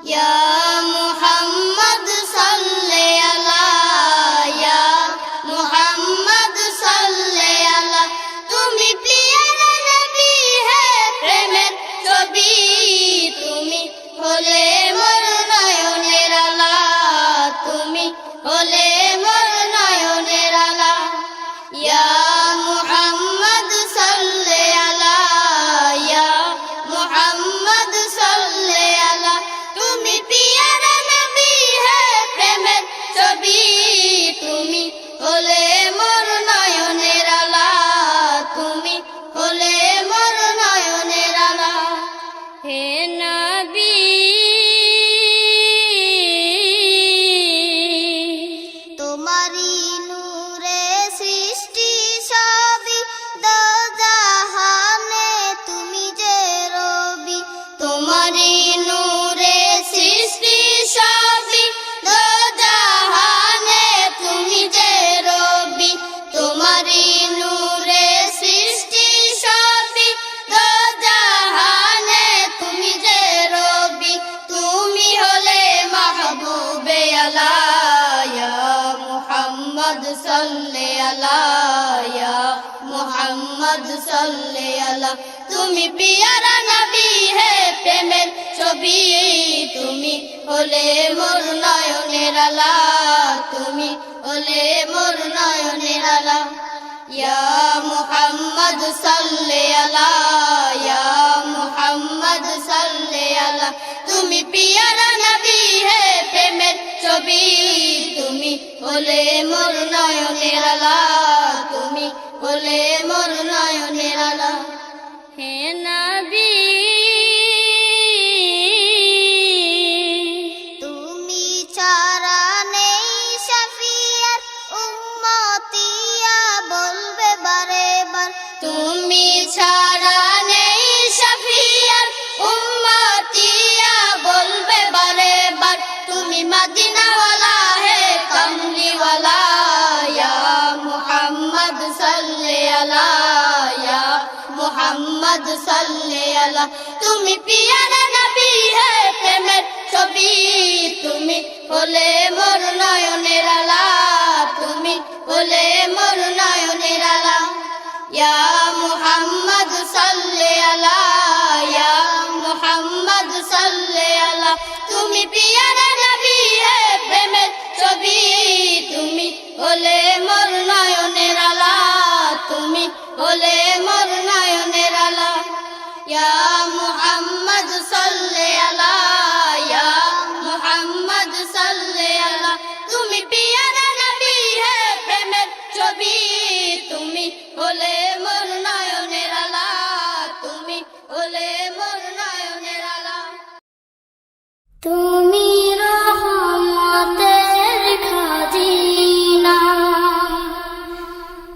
ইয়া মুহাম্মদ সাল্লি আলা, ইয়া মুহাম্মদ সাল্লি আলা। তুমি পিয়ারা নবী হে প্রেমের ছবি, তুমি হলে মোর নয়নের আলা, তুমি হলে মোর নয়নের আলা। ইয়া মুহাম্মদ সাল্লি আলা, ইয়া মুহাম্মদ সাল্লি আলা। তুমি পিয়ারা নবী হে প্রেমের ছবি, তুমি হলে মোর নয়নের আলা, তুমি হলে মোর নয়নের আলা। হে নবী তোমারি নূরে সৃষ্টি সবই, দোজাহানে তুমি যে রবি। তোমারি নূরে সৃষ্টি সবই, দোজাহানে তুমি যে রবি। তোমারি নূরে সৃষ্টি সবই, দোজাহানে তুমি যে রবি। তুমি হলে মাহবুবে আলা, ইয়া মুহাম্মদ সাল্লি আলা, ইয়া মুহাম্মদ সাল্লি আলা। তুমি পিয়ারা নবী হে প্রেমের ছবি, তুমি হলে মোর নয়নের আলা, তুমি হলে মোর নয়নের আলা। ইয়া মুহাম্মদ সাল্লি আলা, ইয়া মুহাম্মদ সাল্লি আলা। তুমি পিয়ারা নবী হে প্রেমের ছবি, তুমি হলে মোর নয়নের আলা, তুমি হলে মোর নয়নের আলা। হে নবী তুমি ছাড়া নেই শাফিয়ার, উম্মতিয়া বলবে বারে বার। তুমি ছাড়া নেই শাফিয়ার, উম্মতিয়া বলবে বারে বার। তুমি মদিনাওয়ালা হে কমলিওয়ালা, ইয়া মুহাম্মদ সাল্লি আলা, ইয়া মুহাম্মদ সাল্লি আলা। তুমি পিয়ারা নবী হে প্রেমের ছবি, তুমি হলে মোর নয়নের আলা, তুমি হলে মোর নয়নের আলা। ইয়া মুহাম্মদ সাল্লি আলা, ইয়া মুহাম্মদ সাল্লি আলা। তুমি পিয়ারা নবী হে প্রেমের ছবি, তুমি হলে মোর নয়নের আলা, তুমি হলে মোর নয়নের আলা। ইয়া মুহাম্মদ সাল্লি আলা, ইয়া মুহাম্মদ সাল্লি আলা। তুমি পিয়ারা নবী হে প্রেমের ছবি, তুমি হলে মোর নয়নের আলা, তুমি হলে মোর নয়নের আলা। তুমি রহমতের খাজিনা,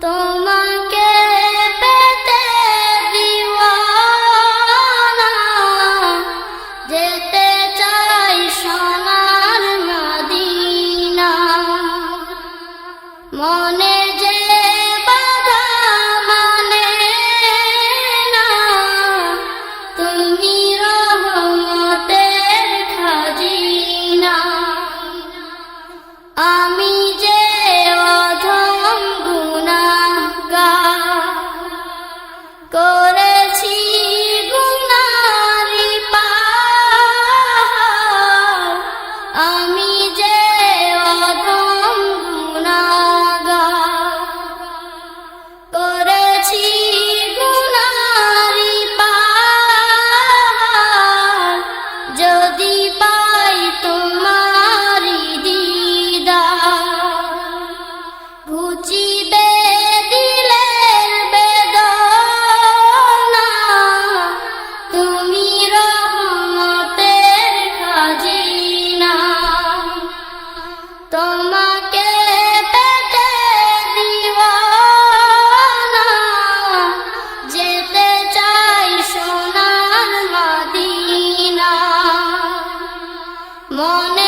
তোমাকে পেতে দিওয়ানা, যেতে চাই সোনার মদিনা। মনে যে বাধা মানে না, তুমি রহমতের খাজিনা। আমি যে অধম গুনাহগার, করেছি গুনারি পাহাড়। আমি যে অধম গুনাহগার, করেছি গুনারি পাহাড়। যদি পাই তোমারি দিদার, ঘুচিবে দিলের বেদনা। তুমি রহমতের খাজিনা, তোমাকে পেতে দিওয়ানা, যেতে চাই সোনার মদিনা। মনে